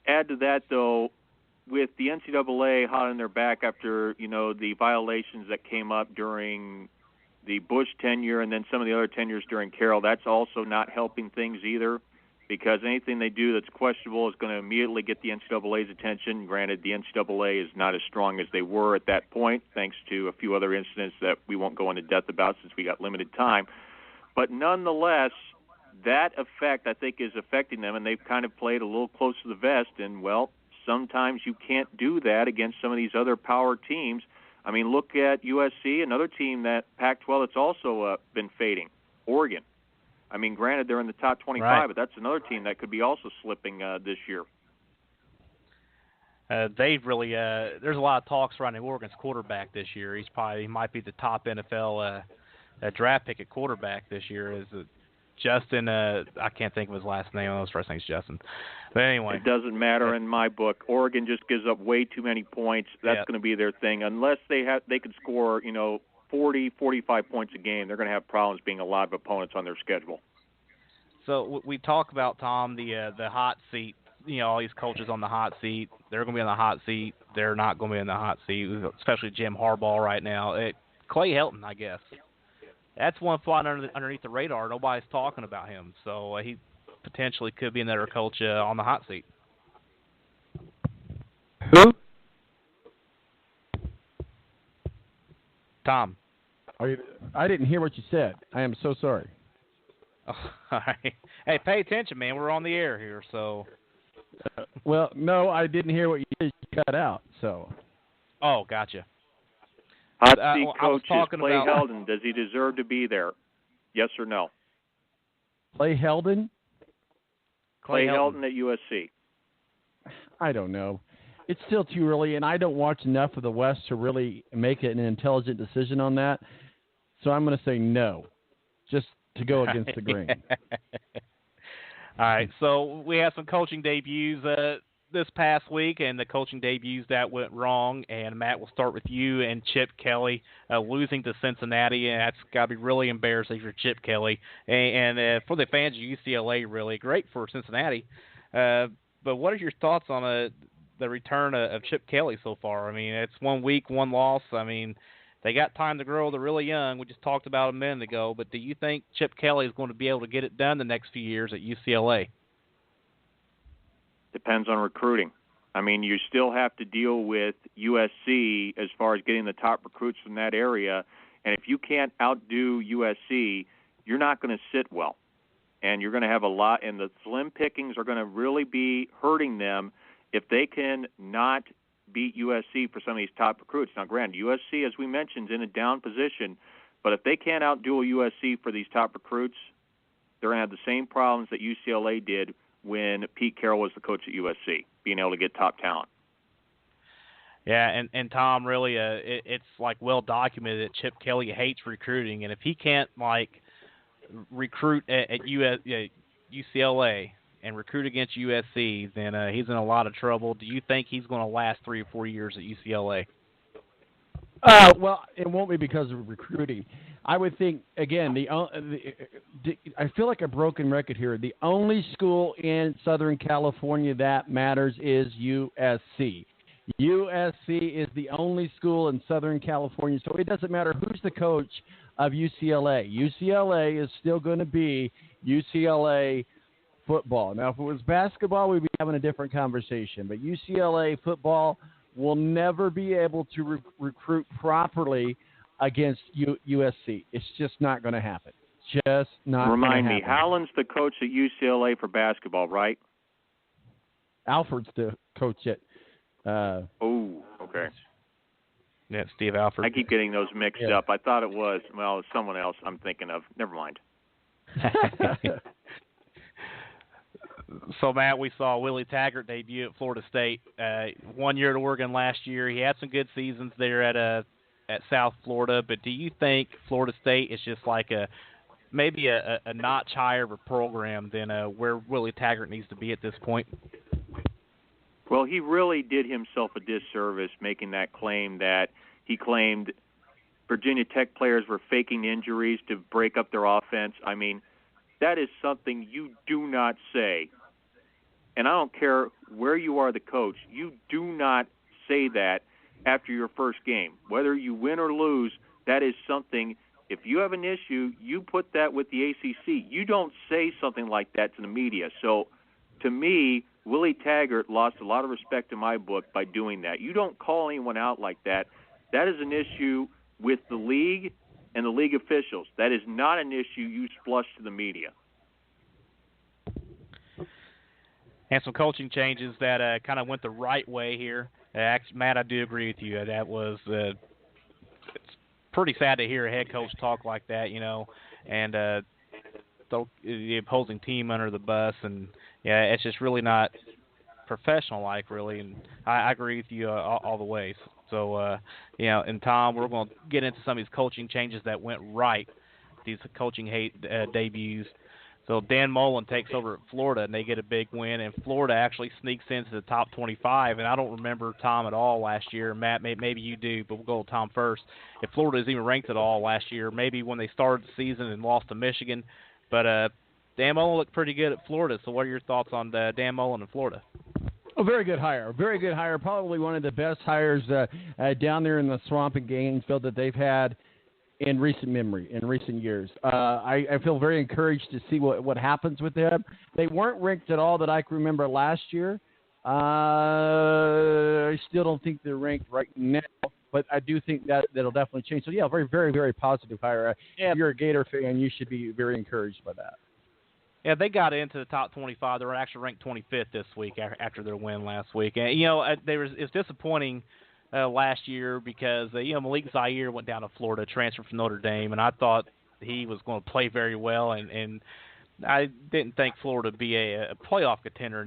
add to that, though, with the NCAA hot on their back after, the violations that came up during the Bush tenure and then some of the other tenures during Carroll, that's also not helping things either, because anything they do that's questionable is going to immediately get the NCAA's attention. Granted, the NCAA is not as strong as they were at that point, thanks to a few other incidents that we won't go into depth about since we got limited time. But nonetheless, that effect, I think, is affecting them, and they've kind of played a little close to the vest, and, well, sometimes you can't do that against some of these other power teams. I mean, look at USC, another team that Pac-12 that's also been fading, Oregon. I mean, granted, they're in the top 25, right, but that's another team that could be also slipping this year. They've really there's a lot of talks surrounding Oregon's quarterback this year. He might be the top NFL draft pick at quarterback this year. Is Justin? I can't think of his last name. I know his first name's Justin. But anyway, it doesn't matter in my book. Oregon just gives up way too many points. That's going to be their thing. Unless they could score 40, 45 points a game, they're going to have problems being a lot of opponents on their schedule. So we talk about, Tom, the hot seat. All these coaches on the hot seat. They're going to be on the hot seat. They're not going to be in the hot seat, especially Jim Harbaugh right now. Clay Helton, I guess. That's one flying underneath the radar. Nobody's talking about him. So he potentially could be another coach on the hot seat. Who? Tom. I didn't hear what you said. I am so sorry. Oh, all right. Hey, pay attention, man. We're on the air here, so. Well, no, I didn't hear what you did. You cut out, so. Oh, gotcha. Hot seat coach is Clay about... Helton. Does he deserve to be there? Yes or no? Clay Helton? Clay Helton at USC. I don't know. It's still too early, and I don't watch enough of the West to really make an intelligent decision on that. So I'm going to say no, just to go against the grain. All right, so we have some coaching debuts this past week, and the coaching debuts that went wrong. And Matt, we'll start with you and Chip Kelly losing to Cincinnati, and that's got to be really embarrassing for Chip Kelly and for the fans of UCLA. Really great for Cincinnati, but what are your thoughts on the return of Chip Kelly so far? I mean, it's 1 week, 1 loss. I mean, they got time to grow. They're really young. We just talked about a minute ago. But do you think Chip Kelly is going to be able to get it done the next few years at UCLA? Depends on recruiting. I mean, you still have to deal with USC as far as getting the top recruits from that area. And if you can't outdo USC, you're not going to sit well. And you're going to have a lot, and the slim pickings are going to really be hurting them if they can not beat USC for some of these top recruits. Now, granted, USC, as we mentioned, is in a down position, but if they can't outduel USC for these top recruits, they're going to have the same problems that UCLA did when Pete Carroll was the coach at USC, being able to get top talent. Yeah, and Tom, really, it's like well documented that Chip Kelly hates recruiting, and if he can't recruit at UCLA and recruit against USC, then he's in a lot of trouble. Do you think he's going to last 3 or 4 years at UCLA? Well, it won't be because of recruiting. I would think, again, I feel like a broken record here. The only school in Southern California that matters is USC. USC is the only school in Southern California, so it doesn't matter who's the coach of UCLA. UCLA is still going to be UCLA football. Now, if it was basketball, we'd be having a different conversation, but UCLA football will never be able to recruit properly against USC. It's just not going to happen. Just not going to happen. Remind me, Howland's the coach at UCLA for basketball, right? Alford's the coach at... okay. Yeah, Steve Alford. I keep getting those mixed up. I thought it was, someone else I'm thinking of. Never mind. So, Matt, we saw Willie Taggart debut at Florida State. 1 year at Oregon last year. He had some good seasons there at South Florida, but do you think Florida State is just like maybe a notch higher of a program than where Willie Taggart needs to be at this point? Well, he really did himself a disservice making that claim that he claimed Virginia Tech players were faking injuries to break up their offense. I mean, that is something you do not say and I don't care where you are the coach, you do not say that after your first game. Whether you win or lose, that is something, if you have an issue, you put that with the ACC. You don't say something like that to the media. So, to me, Willie Taggart lost a lot of respect in my book by doing that. You don't call anyone out like that. That is an issue with the league and the league officials. That is not an issue you flush to the media. And some coaching changes that kind of went the right way here. Actually, Matt, I do agree with you. That was it's pretty sad to hear a head coach talk like that, and throw the opposing team under the bus. And, yeah, it's just really not professional-like, really. And I agree with you all the way. So, and Tom, we're going to get into some of these coaching changes that went right, these coaching debuts. So Dan Mullen takes over at Florida, and they get a big win, and Florida actually sneaks into the top 25. And I don't remember Tom at all last year. Matt, maybe you do, but we'll go with Tom first. If Florida is even ranked at all last year, maybe when they started the season and lost to Michigan. But Dan Mullen looked pretty good at Florida. So what are your thoughts on Dan Mullen in Florida? A very good hire. Very good hire. Probably one of the best hires down there in the swamp in Gainesville that they've had in recent memory, in recent years. I feel very encouraged to see what happens with them. They weren't ranked at all that I can remember last year. I still don't think they're ranked right now, but I do think that'll definitely change. So, yeah, very, very, very positive hire. If you're a Gator fan, you should be very encouraged by that. Yeah, they got into the top 25. They were actually ranked 25th this week after their win last week. And, it's disappointing last year because, Malik Zaire went down to Florida, transferred from Notre Dame, and I thought he was going to play very well. And I didn't think Florida would be a playoff contender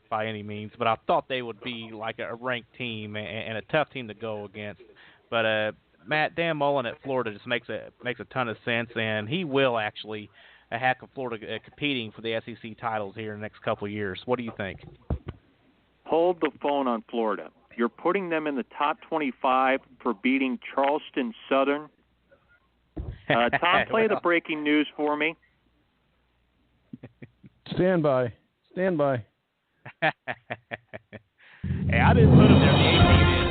by any means, but I thought they would be like a ranked team and a tough team to go against. But, Matt, Dan Mullen at Florida just makes a ton of sense, and he will actually have Florida competing for the SEC titles here in the next couple of years. What do you think? Hold the phone on Florida. You're putting them in the top 25 for beating Charleston Southern. Tom, play the breaking news for me. Stand by. Hey, I didn't put them there. The AP did.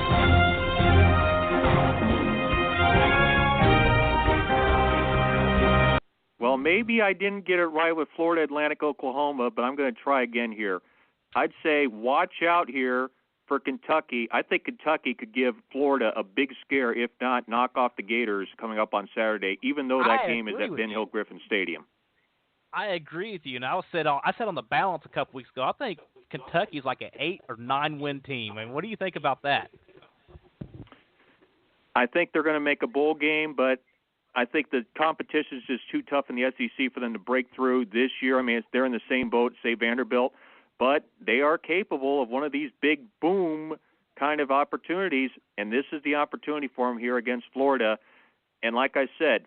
Well, maybe I didn't get it right with Florida Atlantic, Oklahoma, but I'm going to try again here. I'd say watch out here for Kentucky. I think Kentucky could give Florida a big scare, if not knock off the Gators coming up on Saturday, even though that game is at Ben Hill Griffin Stadium. I agree with you. And I said on the balance a couple weeks ago, I think Kentucky's like an 8 or 9 win team. I mean, what do you think about that? I think they're going to make a bowl game, but I think the competition is just too tough in the SEC for them to break through this year. I mean, they're in the same boat, say Vanderbilt, but they are capable of one of these big boom kind of opportunities, and this is the opportunity for them here against Florida. And like I said,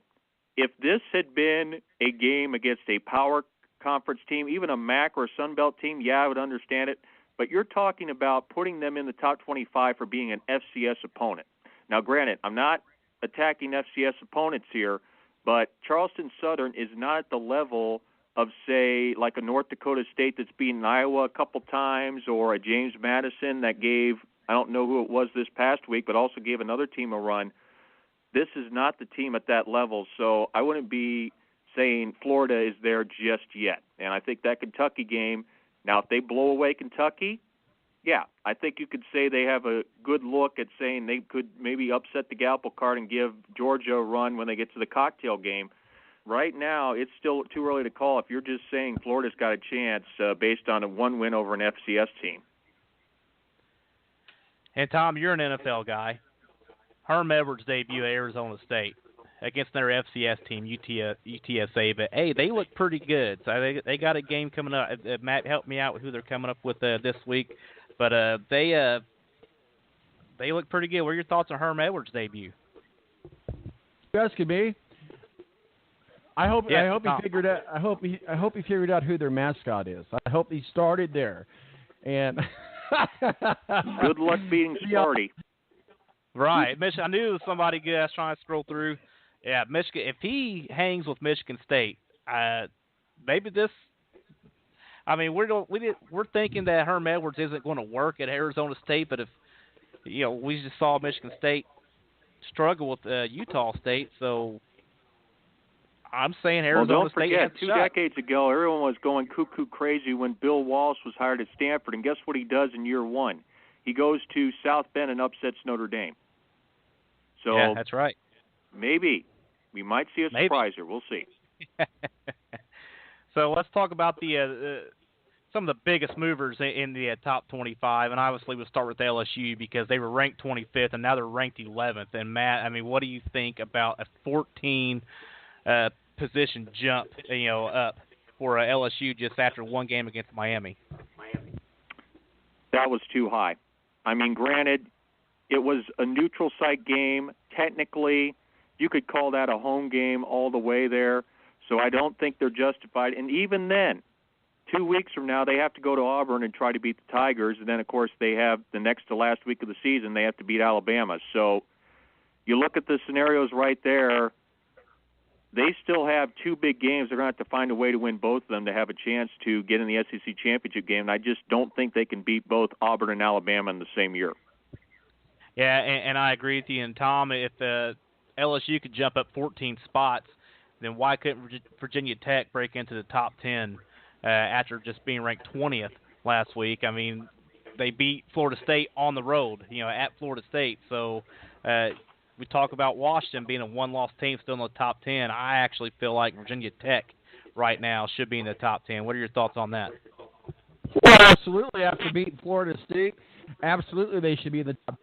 if this had been a game against a power conference team, even a MAC or a Sun Belt team, yeah, I would understand it. But you're talking about putting them in the top 25 for being an FCS opponent. Now, granted, I'm not attacking FCS opponents here, but Charleston Southern is not at the level of, say, like a North Dakota State that's beaten Iowa a couple times, or a James Madison that gave, I don't know who it was this past week, but also gave another team a run. This is not the team at that level, so I wouldn't be saying Florida is there just yet. And I think that Kentucky game, now if they blow away Kentucky, yeah, I think you could say they have a good look at saying they could maybe upset the apple cart and give Georgia a run when they get to the cocktail game. Right now, it's still too early to call if you're just saying Florida's got a chance based on a one win over an FCS team. And, Tom, you're an NFL guy. Herm Edwards' debut at Arizona State against their FCS team, UTSA. But, hey, they look pretty good. So they got a game coming up. Matt, help me out with who they're coming up with this week. But they look pretty good. What are your thoughts on Herm Edwards' debut? You asking me? I hope he figured out. I hope he figured out who their mascot is. I hope he started there. And good luck beating Sparty. Right, I knew it was somebody good. I was trying to scroll through. Yeah, Michigan. If he hangs with Michigan State, maybe this. I mean, we're thinking that Herm Edwards isn't going to work at Arizona State, but if we just saw Michigan State struggle with Utah State, so I'm saying Arizona State has a shot. Well, don't forget, 2 decades ago, everyone was going cuckoo crazy when Bill Walsh was hired at Stanford, and guess what he does in year one? He goes to South Bend and upsets Notre Dame. So yeah, that's right. Maybe we might see a surpriser. We'll see. So let's talk about the some of the biggest movers in the top 25, and obviously we'll start with LSU because they were ranked 25th and now they're ranked 11th. And Matt, I mean, what do you think about a 14 position jump, up for LSU just after one game against Miami? That was too high. I mean, granted, it was a neutral site game. Technically, you could call that a home game all the way there. So I don't think they're justified. And even then, 2 weeks from now, they have to go to Auburn and try to beat the Tigers. And then, of course, they have the next to last week of the season, they have to beat Alabama. So you look at the scenarios right there, they still have 2 big games. They're going to have to find a way to win both of them to have a chance to get in the SEC championship game. And I just don't think they can beat both Auburn and Alabama in the same year. Yeah, and I agree with you. And, Tom, if LSU could jump up 14 spots, then why couldn't Virginia Tech break into the top 10 after just being ranked 20th last week? I mean, they beat Florida State on the road, at Florida State. So we talk about Washington being a one-loss team still in the top 10. I actually feel like Virginia Tech right now should be in the top 10. What are your thoughts on that? Well, absolutely. After beating Florida State, absolutely they should be in the top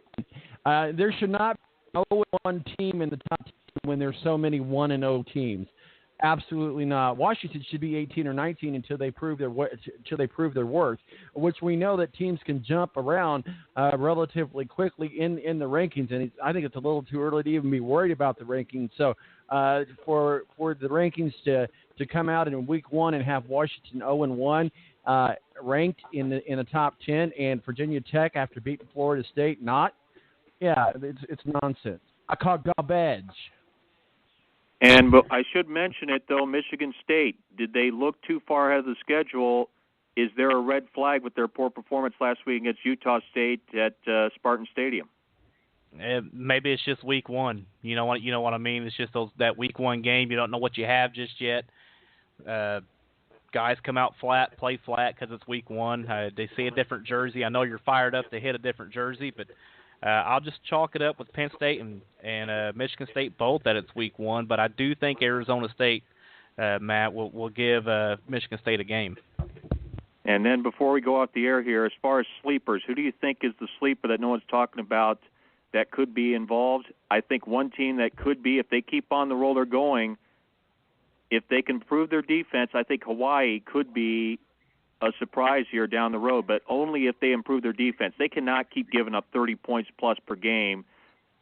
10. There should not be no one team in the top 10 when there's so many 1-0 teams. Absolutely not. Washington should be 18 or 19 until they prove their worth, which we know that teams can jump around relatively quickly in the rankings, and I think it's a little too early to even be worried about the rankings. So for the rankings to come out in week 1 and have Washington 0-1 ranked in the top 10, and Virginia Tech after beating Florida State not, it's nonsense. I call garbage. And but I should mention it, though, Michigan State, did they look too far ahead of the schedule? Is there a red flag with their poor performance last week against Utah State at Spartan Stadium? Maybe it's just week 1. You know what I mean? It's just that week 1 game. You don't know what you have just yet. Guys come out flat, play flat because it's week 1. They see a different jersey. I know you're fired up to hit a different jersey, but I'll just chalk it up with Penn State and Michigan State both that it's week 1. But I do think Arizona State, Matt, will give Michigan State a game. And then before we go off the air here, as far as sleepers, who do you think is the sleeper that no one's talking about that could be involved? I think one team that could be, if they keep on the roll they're going, if they can improve their defense, I think Hawaii could be a surprise here down the road, but only if they improve their defense. They cannot keep giving up 30 points plus per game,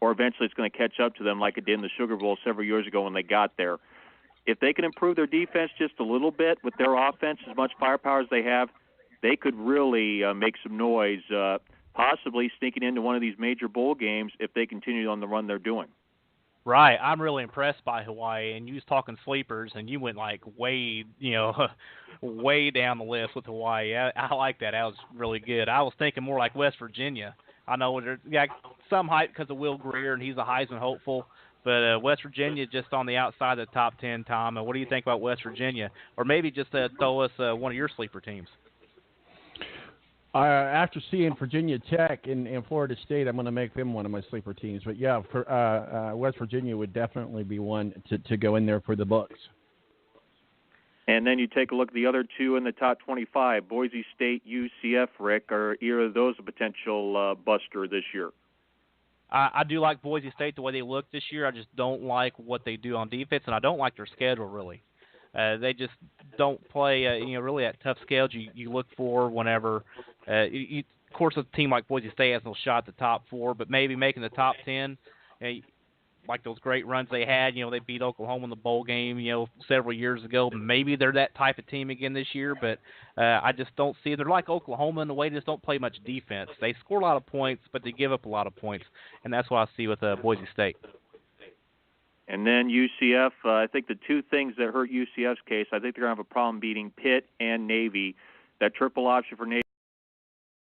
or eventually it's going to catch up to them like it did in the Sugar Bowl several years ago when they got there. If they can improve their defense just a little bit with their offense, as much firepower as they have, they could really make some noise, possibly sneaking into one of these major bowl games if they continue on the run they're doing. Right, I'm really impressed by Hawaii, and you was talking sleepers, and you went like way down the list with Hawaii. I like that. That was really good. I was thinking more like West Virginia. I know there's some hype because of Will Greer, and he's a Heisman hopeful, but West Virginia just on the outside of the top 10, Tom. And what do you think about West Virginia? Or maybe just throw us one of your sleeper teams. After seeing Virginia Tech and Florida State, I'm going to make them one of my sleeper teams. But, yeah, West Virginia would definitely be one to go in there for the books. And then you take a look at the other two in the top 25, Boise State, UCF, Rick. Are either of those a potential buster this year? I do like Boise State the way they look this year. I just don't like what they do on defense, and I don't like their schedule really. They just don't play, really that tough schedule you look for whenever. Of course, a team like Boise State has no shot at the top 4, but maybe making the top 10, like those great runs they had. They beat Oklahoma in the bowl game, several years ago. Maybe they're that type of team again this year, but I just don't see. They're like Oklahoma in the way they just don't play much defense. They score a lot of points, but they give up a lot of points, and that's what I see with Boise State. And then UCF, I think the two things that hurt UCF's case, I think they're going to have a problem beating Pitt and Navy. that triple option for Nate